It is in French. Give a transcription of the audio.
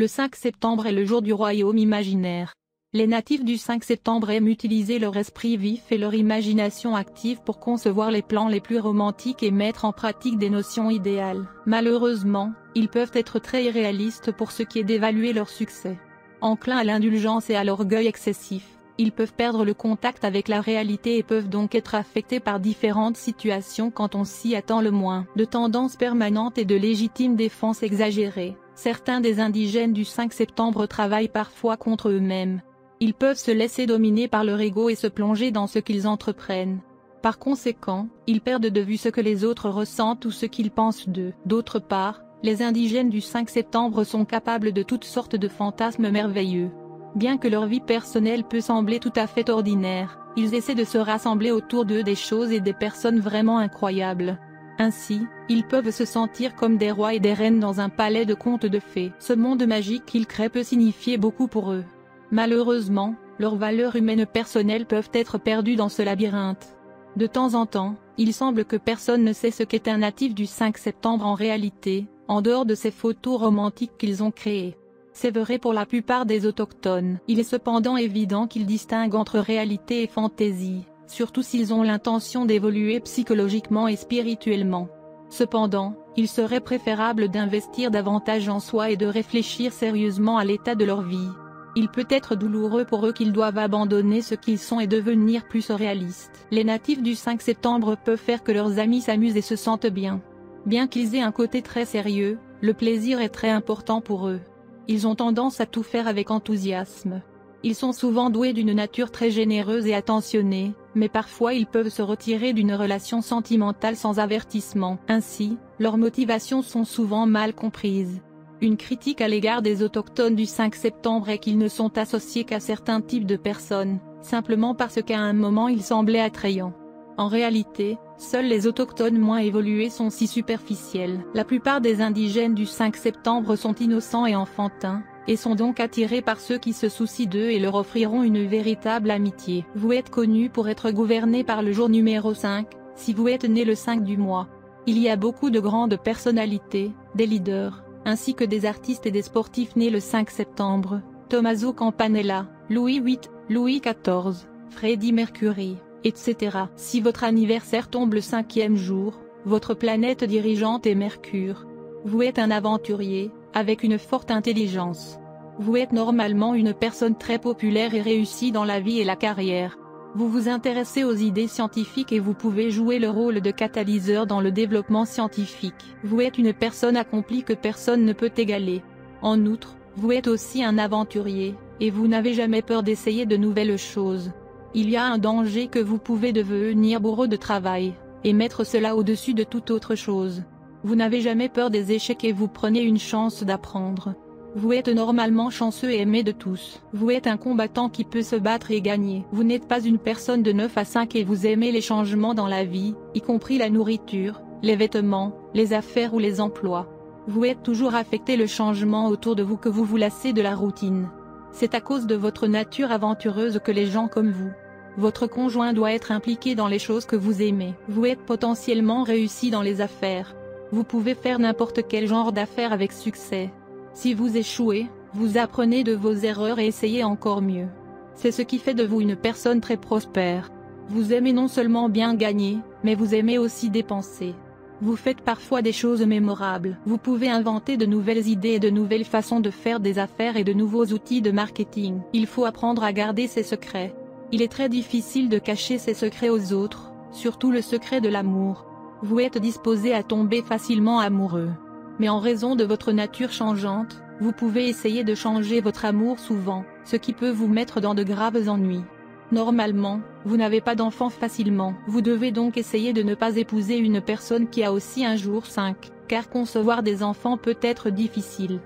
Le 5 septembre est le jour du royaume imaginaire. Les natifs du 5 septembre aiment utiliser leur esprit vif et leur imagination active pour concevoir les plans les plus romantiques et mettre en pratique des notions idéales. Malheureusement, ils peuvent être très irréalistes pour ce qui est d'évaluer leur succès. Enclins à l'indulgence et à l'orgueil excessif, ils peuvent perdre le contact avec la réalité et peuvent donc être affectés par différentes situations quand on s'y attend le moins. De tendances permanentes et de légitimes défenses exagérées, certains des indigènes du 5 septembre travaillent parfois contre eux-mêmes. Ils peuvent se laisser dominer par leur ego et se plonger dans ce qu'ils entreprennent. Par conséquent, ils perdent de vue ce que les autres ressentent ou ce qu'ils pensent d'eux. D'autre part, les indigènes du 5 septembre sont capables de toutes sortes de fantasmes merveilleux. Bien que leur vie personnelle peut sembler tout à fait ordinaire, ils essaient de se rassembler autour d'eux des choses et des personnes vraiment incroyables. Ainsi, ils peuvent se sentir comme des rois et des reines dans un palais de contes de fées. Ce monde magique qu'ils créent peut signifier beaucoup pour eux. Malheureusement, leurs valeurs humaines personnelles peuvent être perdues dans ce labyrinthe. De temps en temps, il semble que personne ne sait ce qu'est un natif du 5 septembre en réalité, en dehors de ces photos romantiques qu'ils ont créées. C'est vrai pour la plupart des autochtones. Il est cependant évident qu'ils distinguent entre réalité et fantaisie, surtout s'ils ont l'intention d'évoluer psychologiquement et spirituellement. Cependant, il serait préférable d'investir davantage en soi et de réfléchir sérieusement à l'état de leur vie. Il peut être douloureux pour eux qu'ils doivent abandonner ce qu'ils sont et devenir plus réalistes. Les natifs du 5 septembre peuvent faire que leurs amis s'amusent et se sentent bien. Bien qu'ils aient un côté très sérieux, le plaisir est très important pour eux. Ils ont tendance à tout faire avec enthousiasme. Ils sont souvent doués d'une nature très généreuse et attentionnée, mais parfois ils peuvent se retirer d'une relation sentimentale sans avertissement. Ainsi, leurs motivations sont souvent mal comprises. Une critique à l'égard des autochtones du 5 septembre est qu'ils ne sont associés qu'à certains types de personnes, simplement parce qu'à un moment ils semblaient attrayants. En réalité, seuls les autochtones moins évolués sont si superficiels. La plupart des indigènes du 5 septembre sont innocents et enfantins, et sont donc attirés par ceux qui se soucient d'eux et leur offriront une véritable amitié. Vous êtes connu pour être gouverné par le jour numéro 5, si vous êtes né le 5 du mois. Il y a beaucoup de grandes personnalités, des leaders, ainsi que des artistes et des sportifs nés le 5 septembre, Tommaso Campanella, Louis VIII, Louis XIV, Freddie Mercury, etc. Si votre anniversaire tombe le 5e jour, votre planète dirigeante est Mercure. Vous êtes un aventurier, avec une forte intelligence. Vous êtes normalement une personne très populaire et réussie dans la vie et la carrière. Vous vous intéressez aux idées scientifiques et vous pouvez jouer le rôle de catalyseur dans le développement scientifique. Vous êtes une personne accomplie que personne ne peut égaler. En outre, vous êtes aussi un aventurier, et vous n'avez jamais peur d'essayer de nouvelles choses. Il y a un danger que vous pouvez devenir bourreau de travail, et mettre cela au-dessus de toute autre chose. Vous n'avez jamais peur des échecs et vous prenez une chance d'apprendre. Vous êtes normalement chanceux et aimé de tous. Vous êtes un combattant qui peut se battre et gagner. Vous n'êtes pas une personne de 9 à 5 et vous aimez les changements dans la vie, y compris la nourriture, les vêtements, les affaires ou les emplois. Vous êtes toujours affecté le changement autour de vous que vous vous lassez de la routine. C'est à cause de votre nature aventureuse que les gens comme vous. Votre conjoint doit être impliqué dans les choses que vous aimez. Vous êtes potentiellement réussi dans les affaires. Vous pouvez faire n'importe quel genre d'affaires avec succès. Si vous échouez, vous apprenez de vos erreurs et essayez encore mieux. C'est ce qui fait de vous une personne très prospère. Vous aimez non seulement bien gagner, mais vous aimez aussi dépenser. Vous faites parfois des choses mémorables. Vous pouvez inventer de nouvelles idées et de nouvelles façons de faire des affaires et de nouveaux outils de marketing. Il faut apprendre à garder ses secrets. Il est très difficile de cacher ses secrets aux autres, surtout le secret de l'amour. Vous êtes disposé à tomber facilement amoureux. Mais en raison de votre nature changeante, vous pouvez essayer de changer votre amour souvent, ce qui peut vous mettre dans de graves ennuis. Normalement, vous n'avez pas d'enfant facilement. Vous devez donc essayer de ne pas épouser une personne qui a aussi un jour 5, car concevoir des enfants peut être difficile.